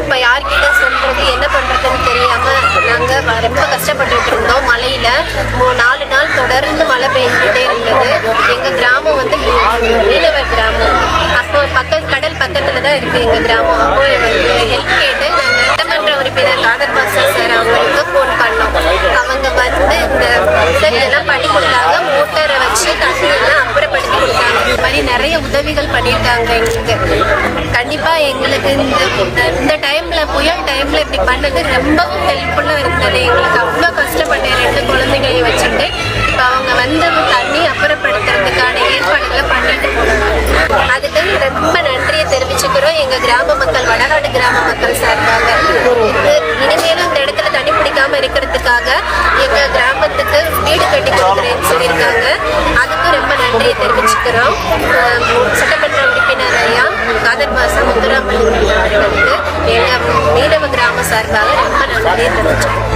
இப்போ யார்கிட்ட சொல்றது என்ன பண்றதுன்னு தெரியாம நாங்க ரொம்ப கஷ்டப்பட்டுட்டு இருந்தோம். மழையில 4 நாள் தொடர்ந்து மழை பெய்ஞ்சிட்டே இருந்தது. எங்க கிராமம் வந்து மீனவர் கிராமம். அப்போ கடல் பக்கத்துல தான் இருக்கு எங்க கிராமம். அப்போ ஹெல்ப் கேட்டு நாங்க சட்டமன்ற உறுப்பினர் காதர் பாஷா சார் அவங்களுக்கு போன் பண்ணோம். அவங்க வந்து இந்த இதெல்லாம் பண்ணி கொடுத்தாங்க. மோட்டரை வச்சு தண்ணியெல்லாம் அப்புறப்படுத்தி கொடுத்தாங்க. இந்த மாதிரி நிறைய உதவிகள் பண்ணியிருக்காங்க எங்களுக்கு. கண்டிப்பா எங்களுக்கு இந்த டைம்ல புயல் டைம்ல இப்படி பண்ணது ரொம்பவும் ஹெல்ப்ஃபுல்லா இருந்தது. எங்களுக்கு அவ்வளோ கஷ்டப்பட்டேன் 2 குழந்தைகளையும் வச்சுட்டு. இப்போ அவங்க வந்து தண்ணி அப்புறப்படுத்துறதுக்கான ஏற்பாடுகளை பண்ணிட்டு போனாங்க. அதுக்கு ரொம்ப நன்றியை தெரிவிச்சுக்கிறோம் எங்க கிராம மக்கள், வடநாடு கிராம மக்கள் சார்பாக. இனிமேலும் இந்த இடத்துல தண்ணி பிடிக்காம இருக்கிறதுக்காக எங்க கிராமத்துக்கு வீடு கட்டி கொடுக்குறேன்னு சொல்லியிருக்காங்க. அதுக்கும் ரொம்ப நன்றியை தெரிவிச்சுக்கிறோம். சட்டமன்ற உறுப்பினர் ஐயா காதர் பாஷா முத்துராமலிங்கம் அவர்களுக்கு எங்க மீனவ கிராம சார்பாக ரொம்ப நன்றியை தெரிவிச்சுக்கிறோம்.